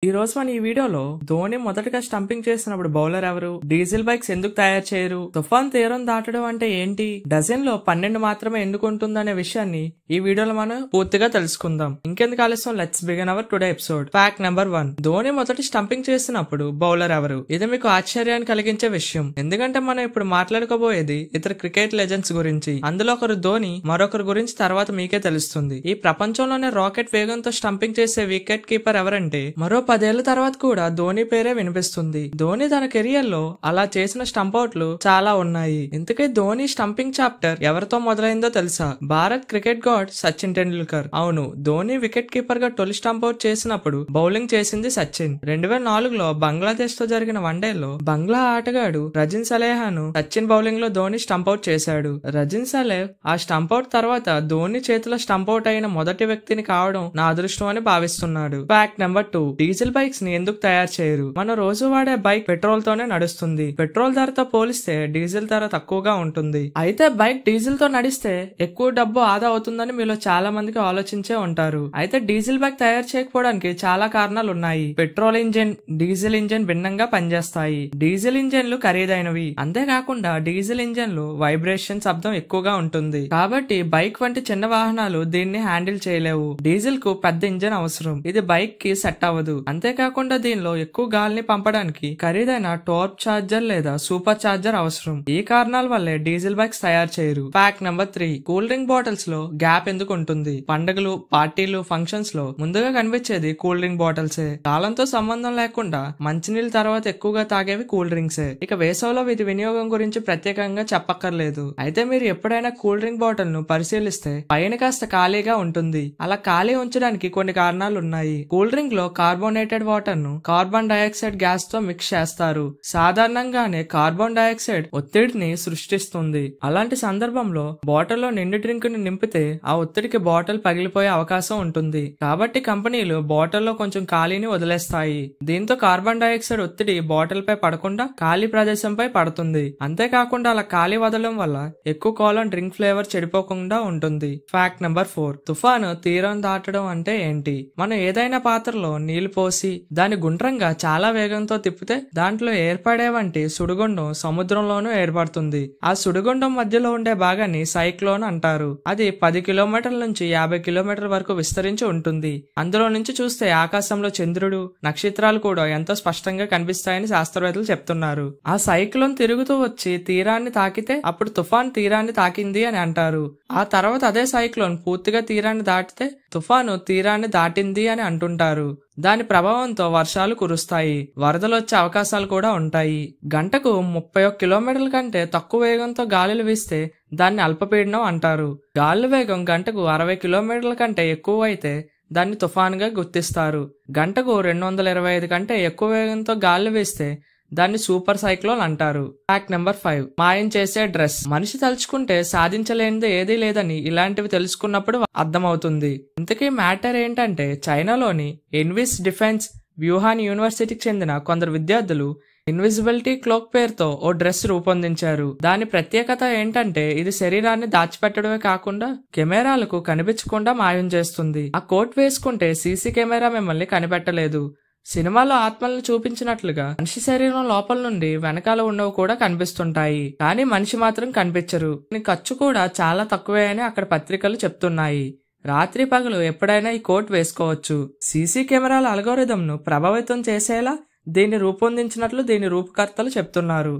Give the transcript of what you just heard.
ఈ రోజు మన ఈ వీడియోలో ధోని మొదటగా స్టంపింగ్ చేసినప్పుడు బౌలర్ ఎవరు, డీజిల్ బైక్స్ ఎందుకు తయారు చేయరు, తుఫాన్ తీరం దాటడం అంటే ఏంటి, డజన్ లో 12 మాత్రమే ఎందుకు ఉంటుందనే విషయాన్ని ఈ వీడియోలో మనం పూర్తిగా తెలుసుకుందాం. ఇంకెందుకు ఆలస్యం, let's begin our today episode. Fact number 1, Dhoni మొదటి స్టంపింగ్ చేసినప్పుడు బౌలర్ ఎవరు. ఇది మీకు ఆశ్చర్యాన్ని కలిగించే విషయం, ఎందుకంటే మనం ఇప్పుడు మాట్లాడుకోబోయేది ఇతర క్రికెట్ లెజెండ్స్ గురించి. అందులో ఒకరు ధోని, మరొకరి గురించి తర్వాత మీకే తెలుస్తుంది. ఈ ప్రపంచంలోనే రాకెట్ వేగంతో స్టంపింగ్ చేసే వికెట్ కీపర్ ఎవరంటే మరో 10 ఏళ్ల తర్వాత కూడా ధోని పేరే వినిపిస్తుంది. ధోని తన కెరియర్ లో అలా చేసిన స్టంపౌట్లు చాలా ఉన్నాయి. ఇంతకీ ధోని స్టంపింగ్ చాప్టర్ ఎవరితో మొదలైందో తెలుసా? Bharat cricket God Sachin Tendulkar. అవును, ధోని వికెట్ కీపర్ గా తొలి స్టంపౌట్ చేసినప్పుడు బౌలింగ్ చేసింది సచిన్. 2004లో బంగ్లాదేశ్ తో జరిగిన వన్డేలో బంగ్లా ఆటగాడు రజిన్ సలేహాను సచిన్ బౌలింగ్ లో ధోని స్టంపౌట్ చేశాడు. రజిన్ సలేహ్ ఆ స్టంపౌట్ తర్వాత ధోని చేతిలో స్టంపౌట్ అయిన మొదటి వ్యక్తిని కావడం నా అదృష్టం అని భావిస్తున్నాడు. ఫ్యాక్ట్ నెంబర్ 2, డీజిల్ బైక్స్ ని ఎందుకు తయారు చేయరు. మన రోజు వాడే బైక్ పెట్రోల్ తోనే నడుస్తుంది. పెట్రోల్ ధరతో పోలిస్తే డీజిల్ ధర తక్కువగా ఉంటుంది. అయితే బైక్ డీజిల్ తో నడిస్తే ఎక్కువ డబ్బు ఆదా అవుతుందని మీలో చాలా మందికి ఆలోచించే ఉంటారు. అయితే డీజిల్ బైక్ తయారు చేయకపోవడానికి చాలా కారణాలు ఉన్నాయి. పెట్రోల్ ఇంజిన్, డీజిల్ ఇంజిన్ భిన్నంగా పనిచేస్తాయి. డీజిల్ ఇంజిన్లు ఖరీదైనవి, అంతేకాకుండా డీజిల్ ఇంజిన్లు వైబ్రేషన్ శబ్దం ఎక్కువగా ఉంటుంది. కాబట్టి బైక్ వంటి చిన్న వాహనాలు దీన్ని హ్యాండిల్ చేయలేవు. డీజిల్ కు పెద్ద ఇంజిన్ అవసరం, ఇది బైక్ కి సెట్ అవ్వదు. అంతేకాకుండా దీనిలో ఎక్కువ గాలిని పంపడానికి ఖరీదైన టోర్బ్ చార్జర్ లేదా సూపర్ చార్జర్ అవసరం. ఈ కారణాల వల్లే డీజిల్ బైక్స్ తయారు చేయరు. Fact number 3, cool drink bottles లో గ్యాప్ ఎందుకు ఉంటుంది. పండుగలు, పార్టీలు, ఫంక్షన్స్ లో ముందుగా కనిపించేది కూల్ డ్రింక్ బాటిల్సే. కాలంతో సంబంధం లేకుండా మంచినీళ్ళ తర్వాత ఎక్కువగా తాగేవి కూల్ డ్రింక్సే. ఇక వేసవిలో వీటి వినియోగం గురించి ప్రత్యేకంగా చెప్పక్కర్లేదు. అయితే మీరు ఎప్పుడైనా కూల్ డ్రింక్ బాటిల్ ను పరిశీలిస్తే పైన కాస్త ఖాళీగా ఉంటుంది. అలా ఖాళీ ఉంచడానికి కొన్ని కారణాలు ఉన్నాయి. కూల్ డ్రింక్ లో కార్బోనేటెడ్ వాటర్ ను కార్బన్ డైఆక్సైడ్ గ్యాస్ తో మిక్స్ చేస్తారు. సాధారణంగానే కార్బన్ డైఆక్సైడ్ ఒత్తిడిని సృష్టిస్తుంది. అలాంటి సందర్భంలో బాటిల్ లో నిండు డ్రింక్ ను నింపితే ఆ ఒత్తిడికి బాటిల్ పగిలిపోయే అవకాశం ఉంటుంది. కాబట్టి కంపెనీలు బాటిల్ లో కొంచెం ఖాళీని వదిలేస్తాయి. దీంతో కార్బన్ డైఆక్సైడ్ ఒత్తిడి బాటిల్ పై పడకుండా ఖాళీ ప్రదేశంపై పడుతుంది. అంతేకాకుండా అలా ఖాళీ వదలడం వల్ల ఎక్కువ కాలం డ్రింక్ ఫ్లేవర్ చెడిపోకుండా ఉంటుంది. ఫ్యాక్ట్ నెంబర్ 4, తుఫాను తీరం దాటడం అంటే ఏంటి. మనం ఏదైనా పాత్రలో నీళ్లు పోసి దాని గుండ్రంగా చాలా వేగంతో తిప్పితే దాంట్లో ఏర్పడే వంటి సుడిగుండం సముద్రంలోనూ ఏర్పడుతుంది. ఆ సుడిగుండం మధ్యలో ఉండే భాగాన్ని సైక్లోన్ అంటారు. అది 10 కిలోమీటర్ల నుంచి 50 కిలోమీటర్ల వరకు విస్తరించి ఉంటుంది. అందులో నుంచి చూస్తే ఆకాశంలో చంద్రుడు, నక్షత్రాలు కూడా ఎంతో స్పష్టంగా కనిపిస్తాయని శాస్త్రవేత్తలు చెప్తున్నారు. ఆ సైక్లోన్ తిరుగుతూ వచ్చి తీరాన్ని తాకితే అప్పుడు తుఫాన్ తీరాన్ని తాకింది అని అంటారు. ఆ తర్వాత అదే సైక్లోన్ పూర్తిగా తీరాన్ని దాటితే తుఫాను తీరాన్ని దాటింది అని అంటుంటారు. దాని ప్రభావంతో వర్షాలు కురుస్తాయి, వరదలు వచ్చే అవకాశాలు కూడా ఉంటాయి. గంటకు 31 కిలోమీటర్ల కంటే తక్కువ వేగంతో గాలులు వీస్తే దాన్ని అల్పపీడనం అంటారు. గాలి వేగం గంటకు 60 కిలోమీటర్ల కంటే ఎక్కువ అయితే దాన్ని తుఫానుగా గుర్తిస్తారు. గంటకు 225 కంటే ఎక్కువ వేగంతో గాలి వీస్తే దాన్ని సూపర్ సైక్లోన్ అంటారు. ఫ్యాక్ట్ నెంబర్ 5, మాయం చేసే డ్రెస్. మనిషి తలుచుకుంటే సాధించలేనిది ఏదీ లేదని ఇలాంటివి తెలుసుకున్నప్పుడు అర్థమవుతుంది. ఇంతకీ మ్యాటర్ ఏంటంటే చైనాలోని ఎన్విస్ డిఫెన్స్ వ్యూహాన్ యూనివర్సిటీకి చెందిన కొందరు విద్యార్థులు ఇన్విజిబిలిటీ క్లోక్ పేరుతో ఓ డ్రెస్ రూపొందించారు. దాని ప్రత్యేకత ఏంటంటే ఇది శరీరాన్ని దాచిపెట్టడమే కాకుండా కెమెరాలకు కనిపించకుండా మాయం చేస్తుంది. ఆ కోట్ వేసుకుంటే సీసీ కెమెరా మిమ్మల్ని కనిపెట్టలేదు. సినిమాలో ఆత్మలను చూపించినట్లుగా మనిషి శరీరం లోపల నుండి వెనకాల ఉన్నవి కూడా కనిపిస్తుంటాయి, కానీ మనిషి మాత్రం కనిపించరు. ఖర్చు కూడా చాలా తక్కువే అని అక్కడ పత్రికలు చెప్తున్నాయి. రాత్రి పగలు ఎప్పుడైనా ఈ కోట్ వేసుకోవచ్చు. సీసీ కెమెరాల అల్గోరిథం ను ప్రభావితం చేసేలా దీన్ని రూపొందించినట్లు దీని రూపకర్తలు చెప్తున్నారు.